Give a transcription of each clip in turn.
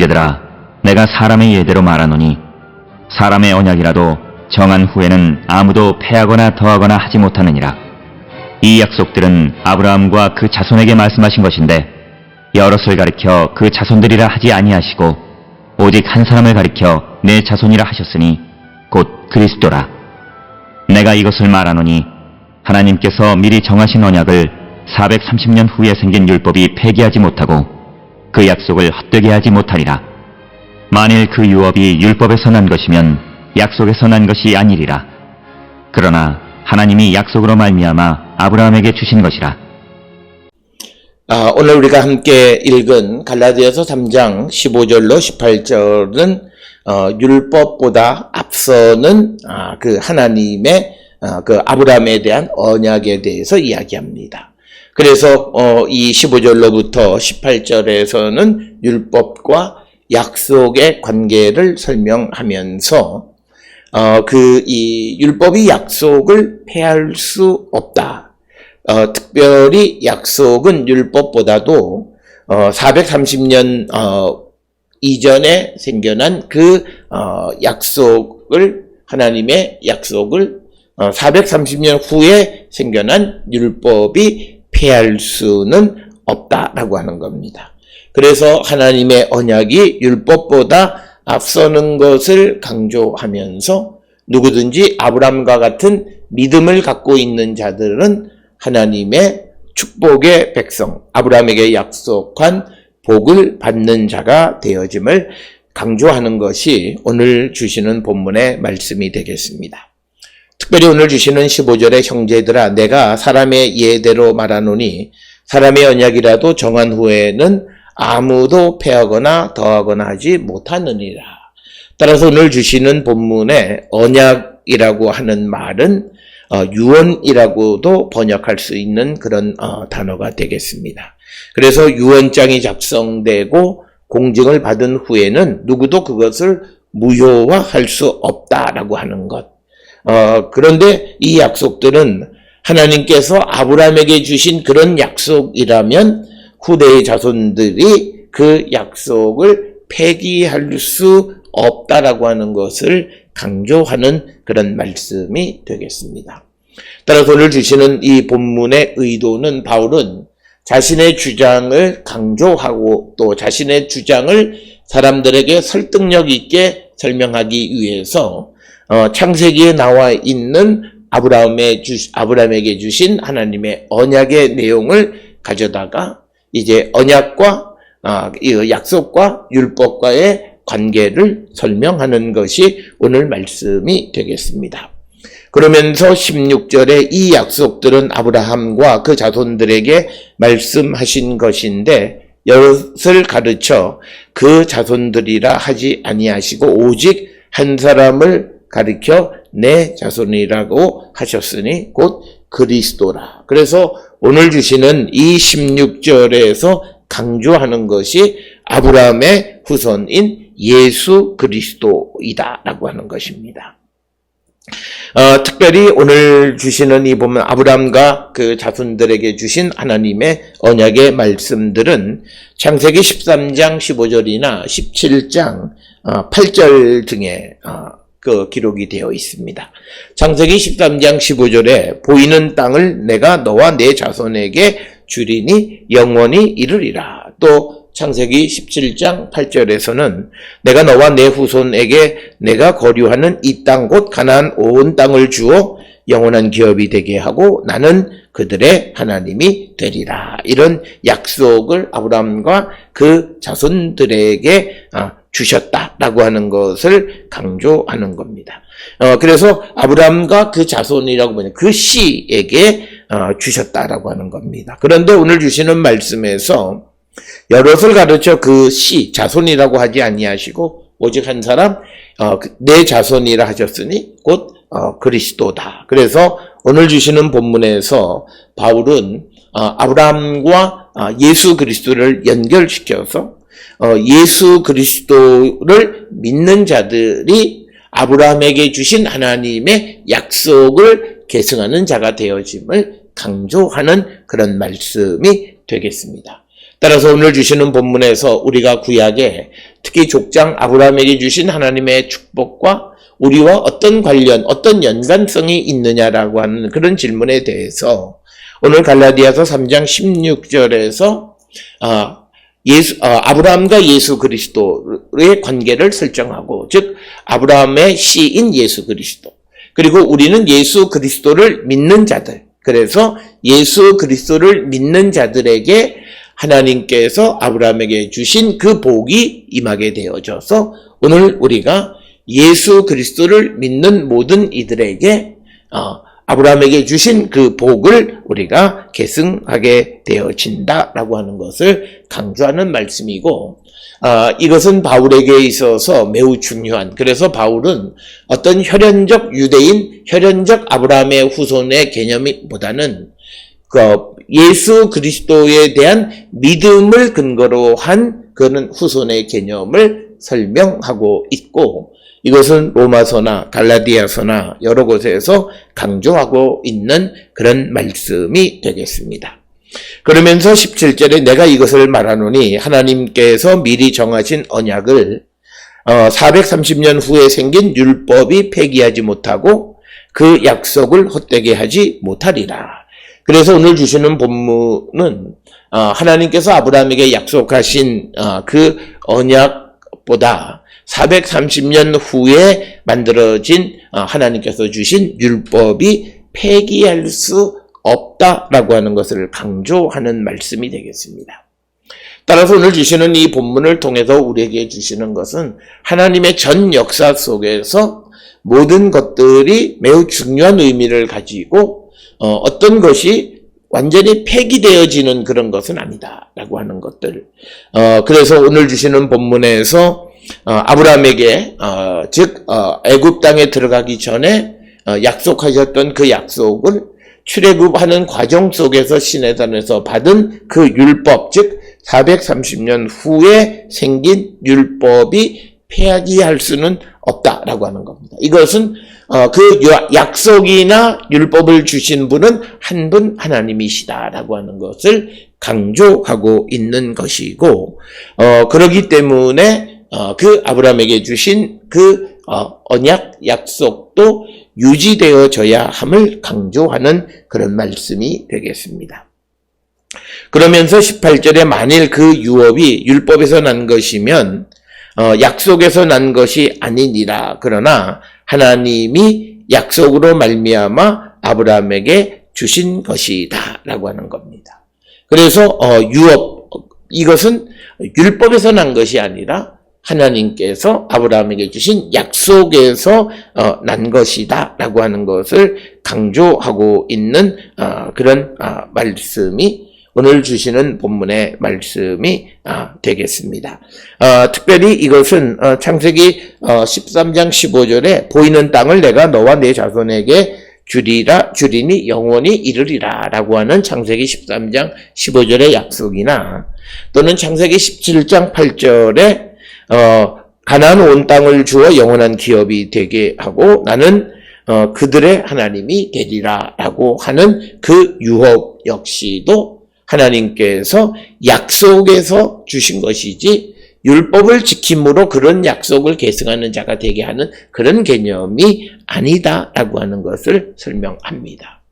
형제들아, 내가 사람의 예대로 말하노니 사람의 언약이라도 정한 후에는 아무도 패하거나 더하거나 하지 못하느니라. 이 약속들은 아브라함과 그 자손에게 말씀하신 것인데 여럿을 가리켜 그 자손들이라 하지 아니하시고 오직 한 사람을 가리켜 내 자손이라 하셨으니 곧 그리스도라. 내가 이것을 말하노니 하나님께서 미리 정하신 언약을 430년 후에 생긴 율법이 폐기하지 못하고 그 약속을 헛되게 하지 못하리라. 만일 그 유업이 율법에서 난 것이면 약속에서 난 것이 아니리라. 그러나 하나님이 약속으로 말미암아 아브라함에게 주신 것이라. 오늘 우리가 함께 읽은 갈라디아서 3장 15절로 18절은 율법보다 앞서는 그 하나님의 그 아브라함에 대한 언약에 대해서 이야기합니다. 그래서 이 15절로부터 18절에서는 율법과 약속의 관계를 설명하면서 이 율법이 약속을 폐할 수 없다. 특별히 약속은 율법보다도 430년 이전에 생겨난 그 약속을 하나님의 약속을 430년 후에 생겨난 율법이 폐할 수는 없다라고 하는 겁니다. 그래서 하나님의 언약이 율법보다 앞서는 것을 강조하면서 누구든지 아브라함과 같은 믿음을 갖고 있는 자들은 하나님의 축복의 백성, 아브라함에게 약속한 복을 받는 자가 되어짐을 강조하는 것이 오늘 주시는 본문의 말씀이 되겠습니다. 특별히 오늘 주시는 15절의 형제들아, 내가 사람의 예대로 말하노니 사람의 언약이라도 정한 후에는 아무도 패하거나 더하거나 하지 못하느니라. 따라서 오늘 주시는 본문의 언약이라고 하는 말은 유언이라고도 번역할 수 있는 그런 단어가 되겠습니다. 그래서 유언장이 작성되고 공증을 받은 후에는 누구도 그것을 무효화할 수 없다라고 하는 것. 그런데 이 약속들은 하나님께서 아브라함에게 주신 그런 약속이라면 후대의 자손들이 그 약속을 폐기할 수 없다라고 하는 것을 강조하는 그런 말씀이 되겠습니다. 따라서 오늘 주시는 이 본문의 의도는 바울은 자신의 주장을 강조하고 또 자신의 주장을 사람들에게 설득력 있게 설명하기 위해서 창세기에 나와 있는 아브라함에게 주신 하나님의 언약의 내용을 가져다가 이제 언약과 약속과 율법과의 관계를 설명하는 것이 오늘 말씀이 되겠습니다. 그러면서 16절에 이 약속들은 아브라함과 그 자손들에게 말씀하신 것인데 여럿을 가르쳐 그 자손들이라 하지 아니하시고 오직 한 사람을 가리켜 내 자손이라고 하셨으니 곧 그리스도라. 그래서 오늘 주시는 이 16절에서 강조하는 것이 아브라함의 후손인 예수 그리스도이다라고 하는 것입니다. 특별히 오늘 주시는 이 보면 아브라함과 그 자손들에게 주신 하나님의 언약의 말씀들은 창세기 13장 15절이나 17장 8절 등에 그 기록이 되어 있습니다. 창세기 13장 15절에 보이는 땅을 내가 너와 내 자손에게 주리니 영원히 이르리라. 또 창세기 17장 8절에서는 내가 너와 내 후손에게 내가 거류하는 이 땅 곧 가나안 온 땅을 주어 영원한 기업이 되게 하고 나는 그들의 하나님이 되리라. 이런 약속을 아브라함과 그 자손들에게 주셨다라고 하는 것을 강조하는 겁니다. 그래서 아브라함과 그 자손이라고 보면 그 씨에게 주셨다라고 하는 겁니다. 그런데 오늘 주시는 말씀에서 여럿을 가르쳐 그 씨, 자손이라고 하지 아니하시고 오직 한 사람 내 자손이라 하셨으니 곧 그리스도다. 그래서 오늘 주시는 본문에서 바울은 아브라함과 예수 그리스도를 연결시켜서 예수 그리스도를 믿는 자들이 아브라함에게 주신 하나님의 약속을 계승하는 자가 되어짐을 강조하는 그런 말씀이 되겠습니다. 따라서 오늘 주시는 본문에서 우리가 구약에 특히 족장 아브라함에게 주신 하나님의 축복과 우리와 어떤 관련, 어떤 연관성이 있느냐라고 하는 그런 질문에 대해서 오늘 갈라디아서 3장 16절에서 아브라함과 예수 그리스도의 관계를 설정하고, 즉 아브라함의 씨인 예수 그리스도, 그리고 우리는 예수 그리스도를 믿는 자들, 그래서 예수 그리스도를 믿는 자들에게 하나님께서 아브라함에게 주신 그 복이 임하게 되어져서 오늘 우리가 예수 그리스도를 믿는 모든 이들에게 아브라함에게 주신 그 복을 우리가 계승하게 되어진다라고 하는 것을 강조하는 말씀이고, 이것은 바울에게 있어서 매우 중요한, 그래서 바울은 어떤 혈연적 유대인, 혈연적 아브라함의 후손의 개념보다는 예수 그리스도에 대한 믿음을 근거로 한 그런 후손의 개념을 설명하고 있고, 이것은 로마서나 갈라디아서나 여러 곳에서 강조하고 있는 그런 말씀이 되겠습니다. 그러면서 17절에 내가 이것을 말하노니 하나님께서 미리 정하신 언약을 430년 후에 생긴 율법이 폐기하지 못하고 그 약속을 헛되게 하지 못하리라. 그래서 오늘 주시는 본문은 하나님께서 아브라함에게 약속하신 그 언약보다 430년 후에 만들어진 하나님께서 주신 율법이 폐기할 수 없다라고 하는 것을 강조하는 말씀이 되겠습니다. 따라서 오늘 주시는 이 본문을 통해서 우리에게 주시는 것은 하나님의 전 역사 속에서 모든 것들이 매우 중요한 의미를 가지고 어떤 것이 완전히 폐기되어지는 그런 것은 아니다라고 하는 것들. 그래서 오늘 주시는 본문에서 아브라함에게 즉 애굽 땅에 들어가기 전에 약속하셨던 그 약속을 출애굽하는 과정 속에서 시내산에서 받은 그 율법, 즉 430년 후에 생긴 율법이 폐하기할 수는 없다라고 하는 겁니다. 이것은 그 약속이나 율법을 주신 분은 한 분 하나님이시다라고 하는 것을 강조하고 있는 것이고, 그렇기 때문에 그 아브라함에게 주신 그 언약 약속도 유지되어져야 함을 강조하는 그런 말씀이 되겠습니다. 그러면서 18절에 만일 그 유업이 율법에서 난 것이면 약속에서 난 것이 아니니라. 그러나 하나님이 약속으로 말미암아 아브라함에게 주신 것이다 라고 하는 겁니다. 그래서 유업, 이것은 율법에서 난 것이 아니라 하나님께서 아브라함에게 주신 약속에서 난 것이다 라고 하는 것을 강조하고 있는 그런 말씀이 오늘 주시는 본문의 말씀이 되겠습니다. 특별히 이것은 창세기 13장 15절에 보이는 땅을 내가 너와 내 자손에게 주리니 영원히 이르리라 라고 하는 창세기 13장 15절의 약속이나, 또는 창세기 17장 8절에 가나안 온 땅을 주어 영원한 기업이 되게 하고 나는 그들의 하나님이 되리라 라고 하는 그 유업 역시도 하나님께서 약속에서 주신 것이지 율법을 지킴으로 그런 약속을 계승하는 자가 되게 하는 그런 개념이 아니다라고 하는 것을 설명합니다.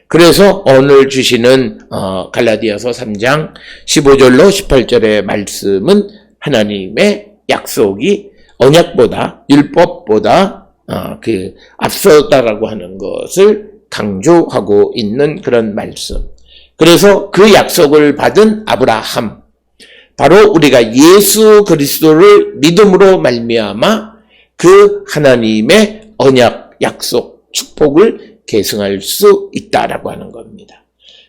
그래서 오늘 주시는 갈라디아서 3장 15절로 18절의 말씀은 하나님의 약속이 언약보다 율법보다 앞서다라고 하는 것을 강조하고 있는 그런 말씀. 그래서 그 약속을 받은 아브라함, 바로 우리가 예수 그리스도를 믿음으로 말미암아 그 하나님의 언약, 약속, 축복을 계승할 수 있다라고 하는 겁니다.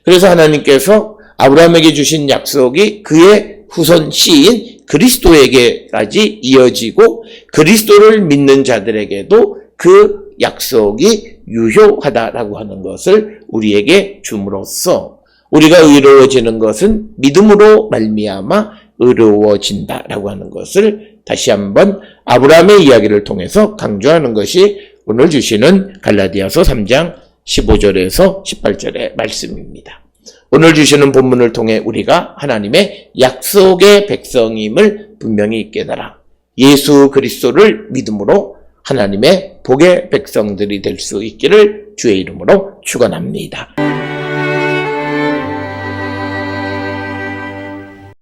그래서 하나님께서 아브라함에게 주신 약속이 그의 후손 씨인 그리스도에게까지 이어지고 그리스도를 믿는 자들에게도 그 약속이 유효하다라고 하는 것을 우리에게 줌으로써 우리가 의로워지는 것은 믿음으로 말미암아 의로워진다라고 하는 것을 다시 한번 아브라함의 이야기를 통해서 강조하는 것이 오늘 주시는 갈라디아서 3장 15절에서 18절의 말씀입니다. 오늘 주시는 본문을 통해 우리가 하나님의 약속의 백성임을 분명히 깨달아 예수 그리스도를 믿음으로 하나님의 복의 백성들이 될 수 있기를 주의 이름으로 축원합니다.